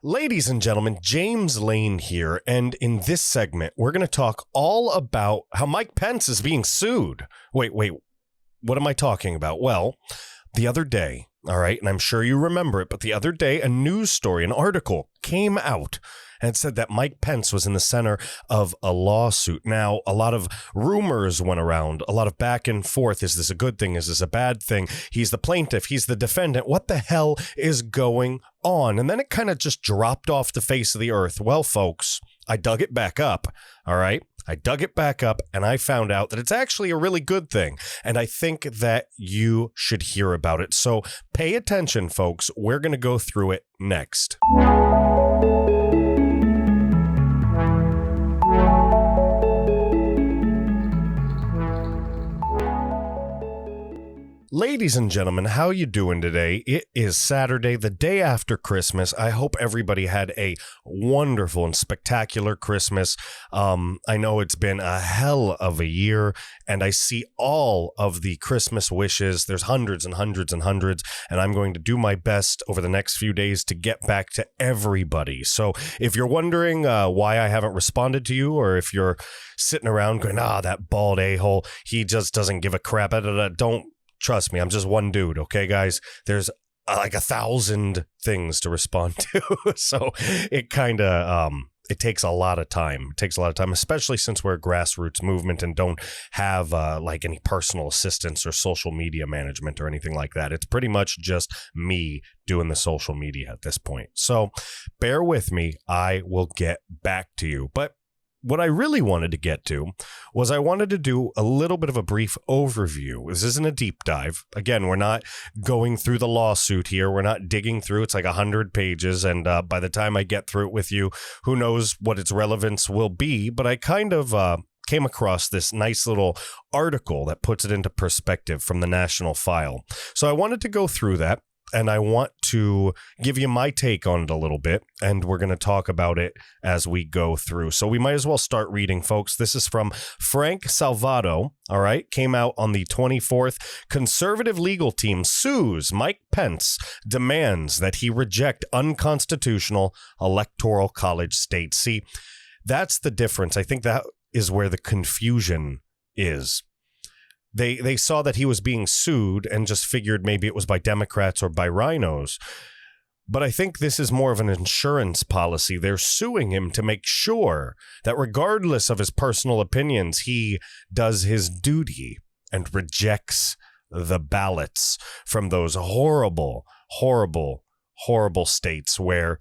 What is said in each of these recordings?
Ladies and gentlemen, James Lane here, and in this segment, we're going to talk all about how Mike Pence is being sued. Wait, what am I talking about? Well, the other day, all right, and I'm sure you remember it, but the other day, a news story, an article came out, and it said that Mike Pence was in the center of a lawsuit. Now, a lot of rumors went around, a lot of back and forth. Is this a good thing? Is this a bad thing? He's the plaintiff. He's the defendant. What the hell is going on? And then it kind of just dropped off the face of the earth. Well, folks, I dug it back up. All right. I dug it back up and I found out that it's actually a really good thing. And I think that you should hear about it. So pay attention, folks. We're going to go through it next. Ladies and gentlemen, how you doing today? It is Saturday, the day after Christmas. I hope everybody had a wonderful and spectacular Christmas. I know it's been a hell of a year, and I see all of the Christmas wishes. There's hundreds and hundreds and hundreds, and I'm going to do my best over the next few days to get back to everybody. So if you're wondering why I haven't responded to you, or if you're sitting around going, that bald a-hole, he just doesn't give a crap, don't trust me, I'm just one dude, okay, guys? There's like 1,000 things to respond to, so it kind of, it takes a lot of time. It takes a lot of time, especially since we're a grassroots movement and don't have like any personal assistance or social media management or anything like that. It's pretty much just me doing the social media at this point. So bear with me. I will get back to you. But what I really wanted to get to was I wanted to do a little bit of a brief overview. This isn't a deep dive. Again, we're not going through the lawsuit here. We're not digging through. It's like 100 pages. And by the time I get through it with you, who knows what its relevance will be. But I kind of came across this nice little article that puts it into perspective from the National File. So I wanted to go through that. And I want to give you my take on it a little bit, and we're going to talk about it as we go through. So we might as well start reading, folks. This is from Frank Salvato, all right, came out on the 24th. Conservative legal team sues Mike Pence, demands that he reject unconstitutional electoral college states. See, that's the difference. I think that is where the confusion is. They saw that he was being sued and just figured maybe it was by Democrats or by rhinos. But I think this is more of an insurance policy. They're suing him to make sure that regardless of his personal opinions, he does his duty and rejects the ballots from those horrible, horrible, horrible states where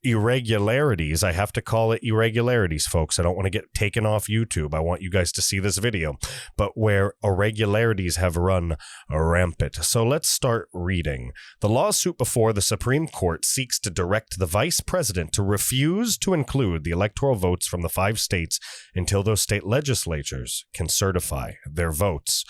irregularities, I have to call it irregularities, folks. I don't want to get taken off YouTube. I want you guys to see this video, but where irregularities have run rampant. So let's start reading. The lawsuit before the Supreme Court seeks to direct the vice president to refuse to include the electoral votes from the 5 states until those state legislatures can certify their votes.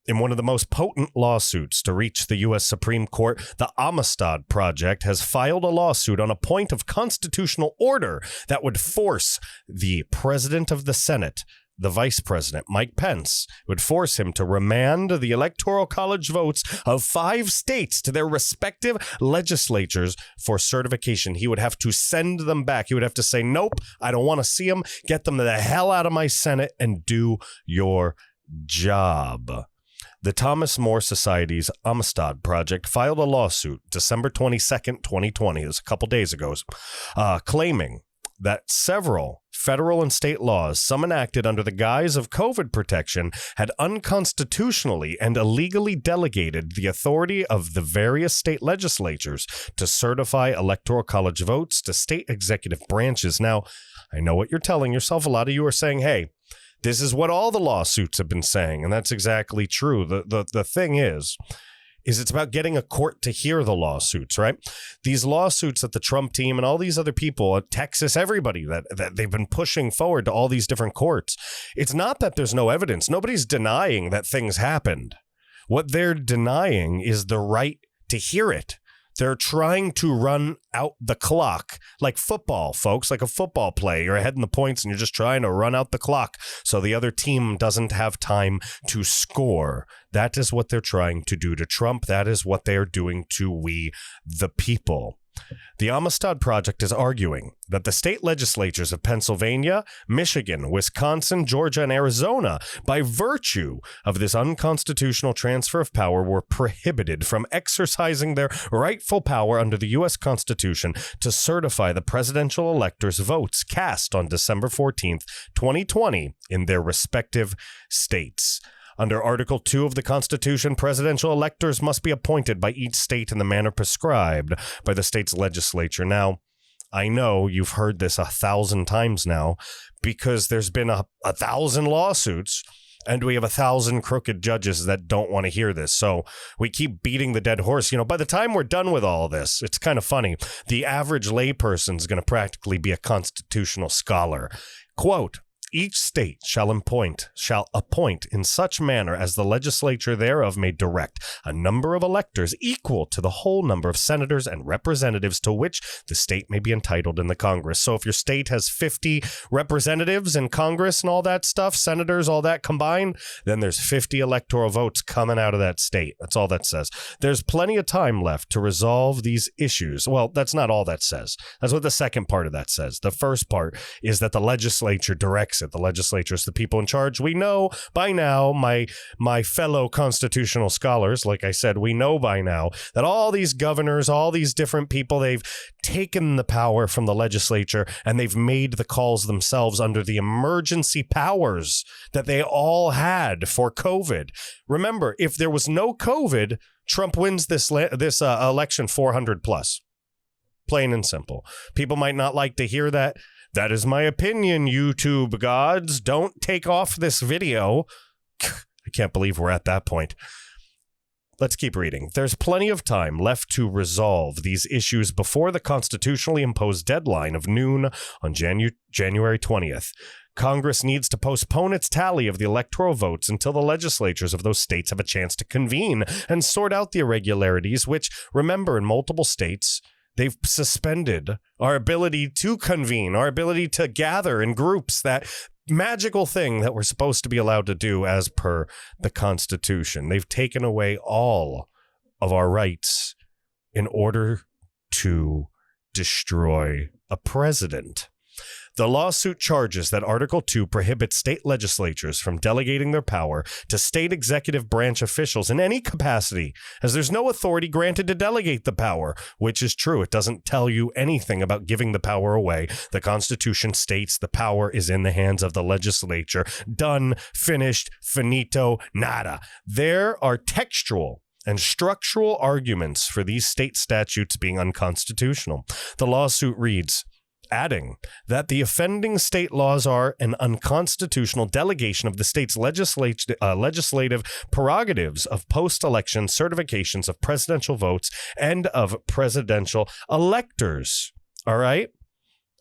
In one of the most potent lawsuits to reach the U.S. Supreme Court, the Amistad Project has filed a lawsuit on a point of constitutional order that would force the president of the Senate, the vice president, Mike Pence, would force him to remand the electoral college votes of 5 states to their respective legislatures for certification. He would have to send them back. He would have to say, nope, I don't want to see them. Get them the hell out of my Senate and do your job. The Thomas More Society's Amistad Project filed a lawsuit December 22nd, 2020, this was a couple days ago, claiming that several federal and state laws, some enacted under the guise of COVID protection, had unconstitutionally and illegally delegated the authority of the various state legislatures to certify electoral college votes to state executive branches. Now, I know what you're telling yourself. A lot of you are saying, hey, this is what all the lawsuits have been saying, and that's exactly true. The thing is it's about getting a court to hear the lawsuits, right? These lawsuits that the Trump team and all these other people, Texas, everybody, that they've been pushing forward to all these different courts. It's not that there's no evidence. Nobody's denying that things happened. What they're denying is the right to hear it. They're trying to run out the clock like football, folks, like a football play. You're ahead in the points and you're just trying to run out the clock so the other team doesn't have time to score. That is what they're trying to do to Trump. That is what they are doing to we, the people. The Amistad Project is arguing that the state legislatures of Pennsylvania, Michigan, Wisconsin, Georgia, and Arizona, by virtue of this unconstitutional transfer of power, were prohibited from exercising their rightful power under the U.S. Constitution to certify the presidential electors' votes cast on December 14th, 2020, in their respective states. Under Article 2 of the Constitution, presidential electors must be appointed by each state in the manner prescribed by the state's legislature. Now, I know you've heard this 1,000 times now because there's been a 1,000 lawsuits and we have 1,000 crooked judges that don't want to hear this. So we keep beating the dead horse. By the time we're done with all this, it's kind of funny. The average layperson is going to practically be a constitutional scholar. Quote, each state shall appoint in such manner as the legislature thereof may direct a number of electors equal to the whole number of senators and representatives to which the state may be entitled in the Congress. So if your state has 50 representatives in Congress and all that stuff, senators, all that combined, then there's 50 electoral votes coming out of that state. That's all that says. There's plenty of time left to resolve these issues. Well, that's not all that says. That's what the second part of that says. The first part is that the legislature directs it. The legislature is the people in charge. We know by now, my fellow constitutional scholars, like I said, we know by now that all these governors, all these different people, they've taken the power from the legislature and they've made the calls themselves under the emergency powers that they all had for COVID. Remember, if there was no COVID, Trump wins this election 400 plus. Plain and simple. People might not like to hear that. That is my opinion, YouTube gods. Don't take off this video. I can't believe we're at that point. Let's keep reading. There's plenty of time left to resolve these issues before the constitutionally imposed deadline of noon on January 20th. Congress needs to postpone its tally of the electoral votes until the legislatures of those states have a chance to convene and sort out the irregularities, which, remember, in multiple states, they've suspended our ability to convene, our ability to gather in groups, that magical thing that we're supposed to be allowed to do as per the Constitution. They've taken away all of our rights in order to destroy a president. The lawsuit charges that Article 2 prohibits state legislatures from delegating their power to state executive branch officials in any capacity, as there's no authority granted to delegate the power, which is true. It doesn't tell you anything about giving the power away. The Constitution states the power is in the hands of the legislature. Done, finished, finito, nada. There are textual and structural arguments for these state statutes being unconstitutional. The lawsuit reads, adding that the offending state laws are an unconstitutional delegation of the state's legislative prerogatives of post-election certifications of presidential votes and of presidential electors. All right?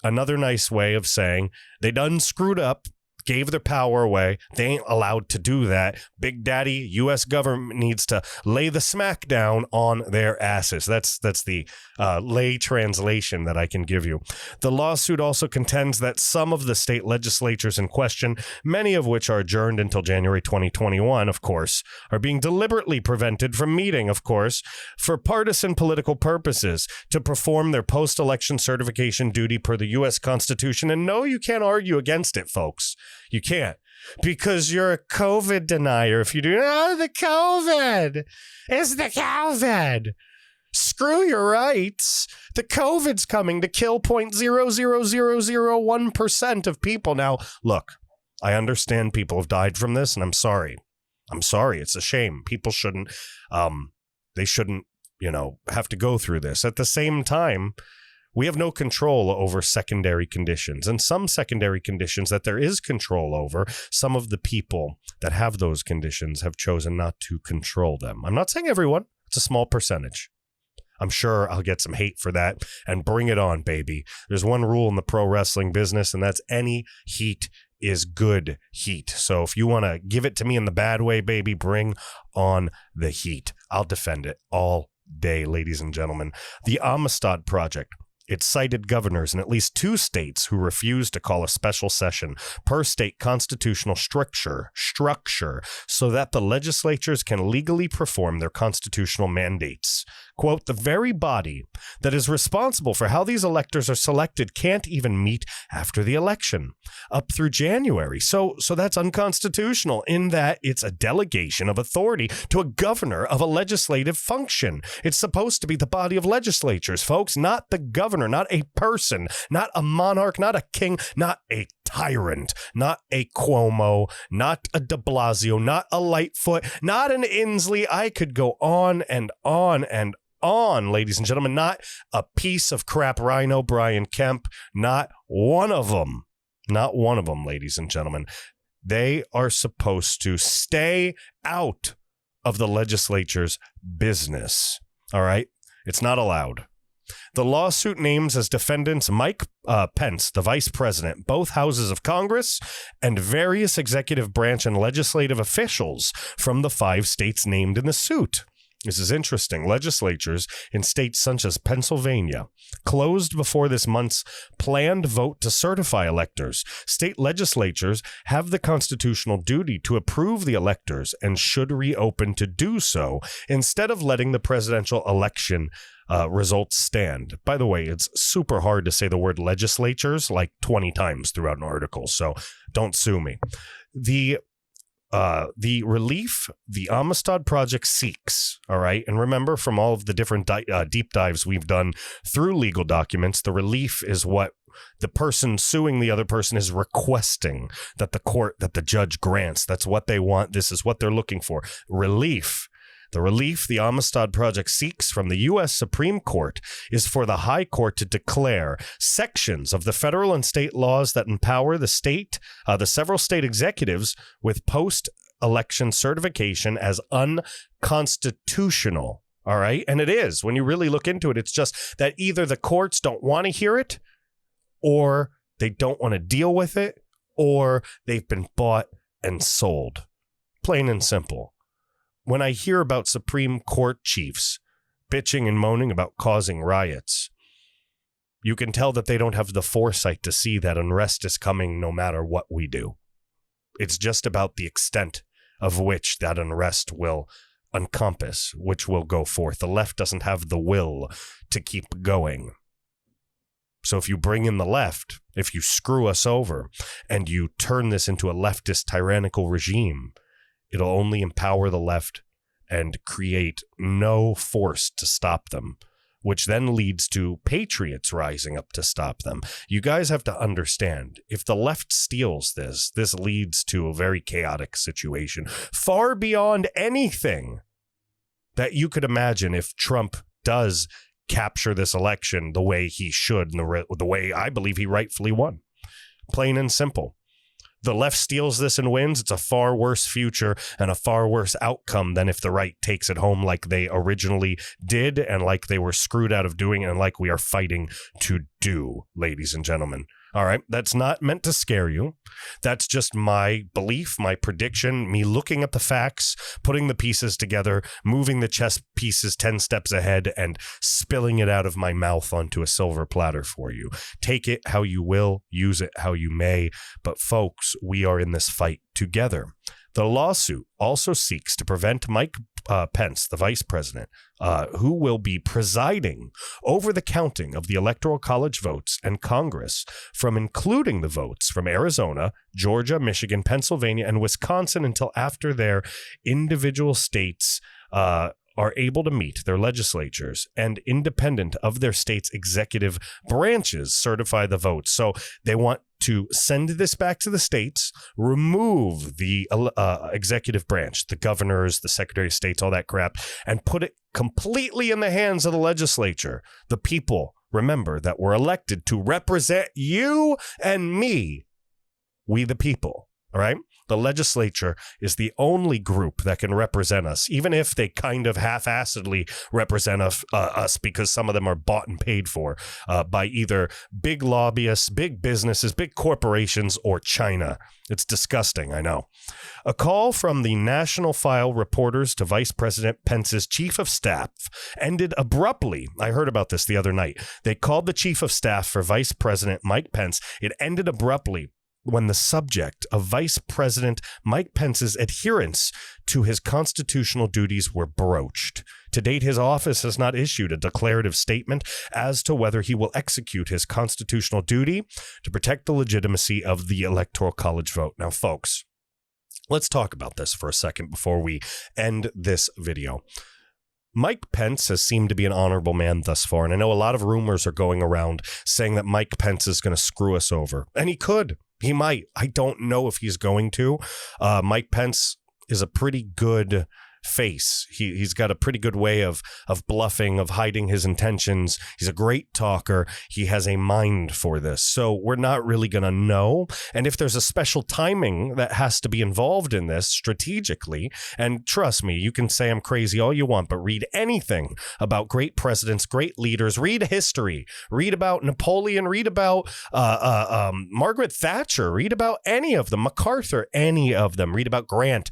Another nice way of saying they done screwed up, gave their power away. They ain't allowed to do that. Big Daddy, U.S. government needs to lay the smack down on their asses. That's the lay translation that I can give you. The lawsuit also contends that some of the state legislatures in question, many of which are adjourned until January 2021, of course, are being deliberately prevented from meeting, of course, for partisan political purposes to perform their post-election certification duty per the U.S. Constitution. And no, you can't argue against it, folks. You can't, because you're a COVID denier. If you do, the COVID. It's the COVID. Screw your rights. The COVID's coming to kill 0.00001% of people. Now, look, I understand people have died from this, and I'm sorry. I'm sorry. It's a shame. People shouldn't, they shouldn't, have to go through this. At the same time, we have no control over secondary conditions, and some secondary conditions that there is control over, some of the people that have those conditions have chosen not to control them. I'm not saying everyone. It's a small percentage. I'm sure I'll get some hate for that, and bring it on, baby. There's one rule in the pro wrestling business, and that's any heat is good heat. So if you want to give it to me in the bad way, baby, bring on the heat. I'll defend it all day, ladies and gentlemen. The Amistad Project. It cited governors in at least 2 states who refused to call a special session per state constitutional structure so that the legislatures can legally perform their constitutional mandates. quote, the very body that is responsible for how these electors are selected can't even meet after the election up through January. So that's unconstitutional in that it's a delegation of authority to a governor of a legislative function. It's supposed to be the body of legislatures, folks, not the governor, not a person, not a monarch, not a king, not a tyrant, not a Cuomo, not a de Blasio, not a Lightfoot, not an Inslee. I could go on and on and on, ladies and gentlemen. Not a piece of crap rhino, Brian Kemp, not one of them. Not one of them, ladies and gentlemen. They are supposed to stay out of the legislature's business. All right? It's not allowed. The lawsuit names as defendants Mike Pence, the vice president, both houses of Congress, and various executive branch and legislative officials from the 5 states named in the suit. This is interesting. Legislatures in states such as Pennsylvania closed before this month's planned vote to certify electors. State legislatures have the constitutional duty to approve the electors and should reopen to do so instead of letting the presidential election results stand. By the way, it's super hard to say the word legislatures like 20 times throughout an article, so don't sue me. The relief the Amistad Project seeks, all right, and remember from all of the different deep dives we've done through legal documents, the relief is what the person suing the other person is requesting that the judge grants. That's what they want. This is what they're looking for. Relief. The relief the Amistad Project seeks from the U.S. Supreme Court is for the High Court to declare sections of the federal and state laws that empower the several state executives with post-election certification as unconstitutional. All right? And it is. When you really look into it, it's just that either the courts don't want to hear it, or they don't want to deal with it, or they've been bought and sold. Plain and simple. When I hear about Supreme Court chiefs bitching and moaning about causing riots, you can tell that they don't have the foresight to see that unrest is coming no matter what we do. It's just about the extent of which that unrest will encompass, which will go forth. The left doesn't have the will to keep going. So if you bring in the left, if you screw us over, and you turn this into a leftist tyrannical regime, it'll only empower the left and create no force to stop them, which then leads to patriots rising up to stop them. You guys have to understand, if the left steals this leads to a very chaotic situation, far beyond anything that you could imagine if Trump does capture this election the way he should and the way I believe he rightfully won. Plain and simple. The left steals this and wins, it's a far worse future and a far worse outcome than if the right takes it home like they originally did and like they were screwed out of doing and like we are fighting to do, ladies and gentlemen. All right, that's not meant to scare you. That's just my belief, my prediction, me looking at the facts, putting the pieces together, moving the chess pieces 10 steps ahead and spilling it out of my mouth onto a silver platter for you. Take it how you will, use it how you may. But folks, we are in this fight together. The lawsuit also seeks to prevent Mike Pence, the vice president, who will be presiding over the counting of the Electoral College votes and Congress, from including the votes from Arizona, Georgia, Michigan, Pennsylvania, and Wisconsin until after their individual states are able to meet their legislatures and independent of their state's executive branches certify the votes. So they want to send this back to the states, remove the executive branch, the governors, the secretary of states, all that crap, and put it completely in the hands of the legislature. The people, remember, that were elected to represent you and me, we the people, all right? The legislature is the only group that can represent us, even if they kind of half-assedly represent us because some of them are bought and paid for by either big lobbyists, big businesses, big corporations, or China. It's disgusting, I know. A call from the National File reporters to Vice President Pence's chief of staff ended abruptly. I heard about this the other night. They called the chief of staff for Vice President Mike Pence. It ended abruptly when the subject of Vice President Mike Pence's adherence to his constitutional duties were broached. To date, his office has not issued a declarative statement as to whether he will execute his constitutional duty to protect the legitimacy of the Electoral College vote. Now, folks, let's talk about this for a second before we end this video. Mike Pence has seemed to be an honorable man thus far, and I know a lot of rumors are going around saying that Mike Pence is going to screw us over, and he could. He might. I don't know if he's going to. Mike Pence is a pretty good face. He's got a pretty good way of bluffing, of hiding his intentions. He's a great talker. He has a mind for this. So we're not really going to know. And if there's a special timing that has to be involved in this strategically, and trust me, you can say I'm crazy all you want, but read anything about great presidents, great leaders, read history, read about Napoleon, read about Margaret Thatcher, read about any of them, MacArthur, any of them, read about Grant.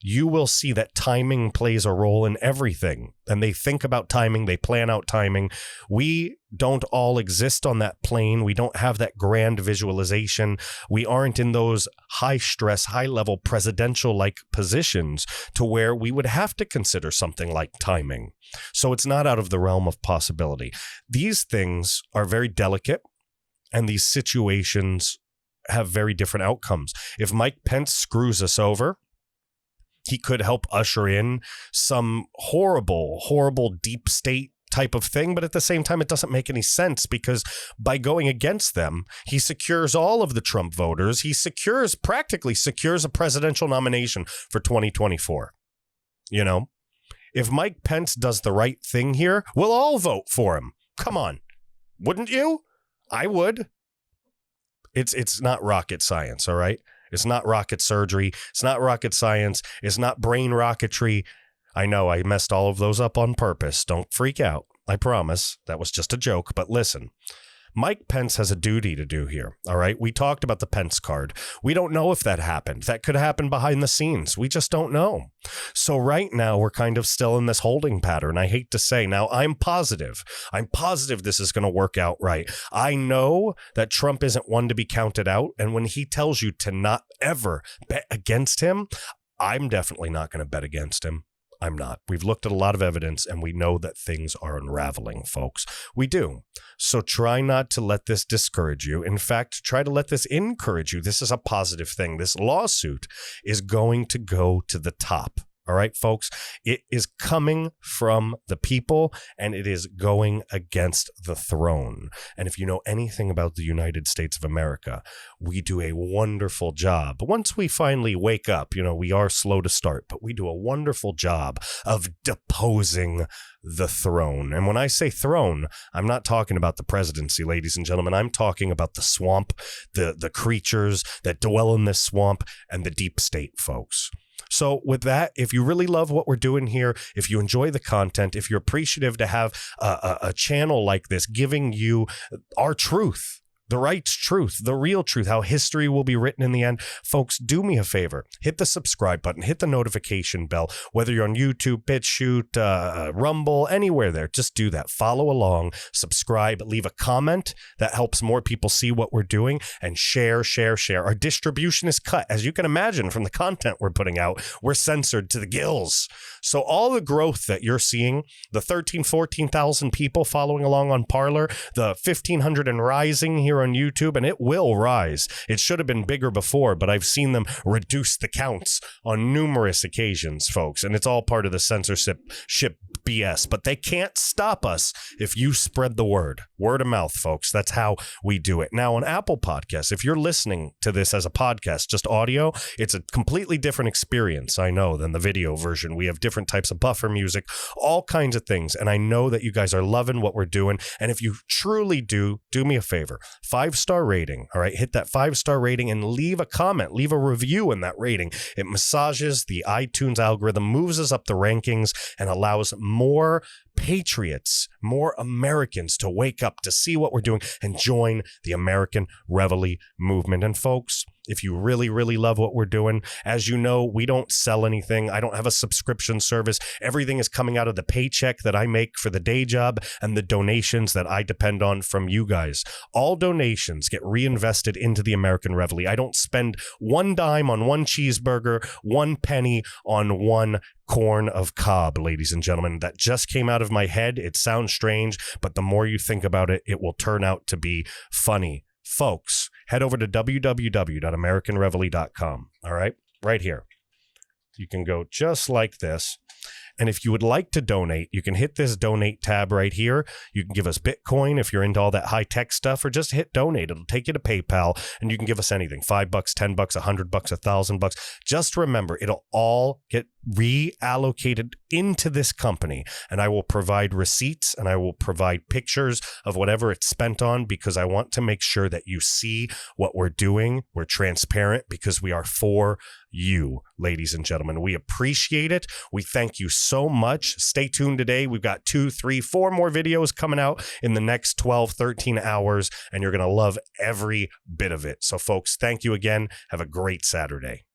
You will see that timing plays a role in everything. And they think about timing. They plan out timing. We don't all exist on that plane. We don't have that grand visualization. We aren't in those high stress, high level presidential like positions to where we would have to consider something like timing. So it's not out of the realm of possibility. These things are very delicate, and these situations have very different outcomes. If Mike Pence screws us over, he could help usher in some horrible deep state type of thing. But at the same time, it doesn't make any sense, because by going against them, he secures all of the Trump voters. He practically secures a presidential nomination for 2024. You know, if Mike Pence does the right thing here, we'll all vote for him. Come on. Wouldn't you? I would. It's not rocket science. All right. It's not rocket surgery. It's not rocket science. It's not brain rocketry. I know I messed all of those up on purpose. Don't freak out. I promise. That was just a joke. But listen, Mike Pence has a duty to do here. All right. We talked about the Pence card. We don't know if that happened. That could happen behind the scenes. We just don't know. So right now we're kind of still in this holding pattern. I hate to say. Now I'm positive this is going to work out right. I know that Trump isn't one to be counted out. And when he tells you to not ever bet against him, I'm definitely not going to bet against him. I'm not. We've looked at a lot of evidence, and we know that things are unraveling, folks. We do. So try not to let this discourage you. In fact, try to let this encourage you. This is a positive thing. This lawsuit is going to go to the top. All right, folks, it is coming from the people, and it is going against the throne. And if you know anything about the United States of America, we do a wonderful job. Once we finally wake up, you know, we are slow to start, but we do a wonderful job of deposing the throne. And when I say throne, I'm not talking about the presidency, ladies and gentlemen. I'm talking about the swamp, the creatures that dwell in this swamp, and the deep state, folks. So with that, if you really love what we're doing here, if you enjoy the content, if you're appreciative to have a channel like this giving you our truth, the right truth, the real truth, how history will be written in the end, folks, do me a favor. Hit the subscribe button, hit the notification bell, whether you're on YouTube, BitChute, Rumble, anywhere there. Just do that. Follow along, subscribe, leave a comment. That helps more people see what we're doing, and share. Our distribution is cut. As you can imagine from the content we're putting out, we're censored to the gills. So all the growth that you're seeing, the 14,000 people following along on Parler, the 1,500 and rising here on YouTube, and it will rise. It should have been bigger before, but I've seen them reduce the counts on numerous occasions, folks, and it's all part of the censorship BS. But they can't stop us if you spread the word of mouth, folks. That's how we do it. Now on Apple Podcasts, if you're listening to this as a podcast, just audio, it's a completely different experience, I know, than the video version. We have different types of buffer music, all kinds of things, and I know that you guys are loving what we're doing. And if you truly do me a favor, 5-star rating. All right. Hit that 5-star rating and leave a comment, leave a review in that rating. It massages the iTunes algorithm, moves us up the rankings, and allows more patriots, more Americans to wake up, to see what we're doing, and join the American Reveille movement. And folks, if you really, really love what we're doing. As you know, we don't sell anything. I don't have a subscription service. Everything is coming out of the paycheck that I make for the day job and the donations that I depend on from you guys. All donations get reinvested into the American Reveille. I don't spend one dime on one cheeseburger, one penny on one corn of cob, ladies and gentlemen. That just came out of my head. It sounds strange, but the more you think about it, it will turn out to be funny. Folks, head over to www.americanreveille.com. All right, right here. You can go just like this. And if you would like to donate, you can hit this donate tab right here. You can give us Bitcoin if you're into all that high tech stuff, or just hit donate. It'll take you to PayPal, and you can give us anything. $5, $10, $100, $1,000. Just remember, it'll all get reallocated into this company, and I will provide receipts and I will provide pictures of whatever it's spent on, because I want to make sure that you see what we're doing. We're transparent because we are for you, ladies and gentlemen. We appreciate it. We thank you so much. Stay tuned today. We've got 2, 3, 4 more videos coming out in the next 12, 13 hours, and you're going to love every bit of it. So folks, thank you again. Have a great Saturday.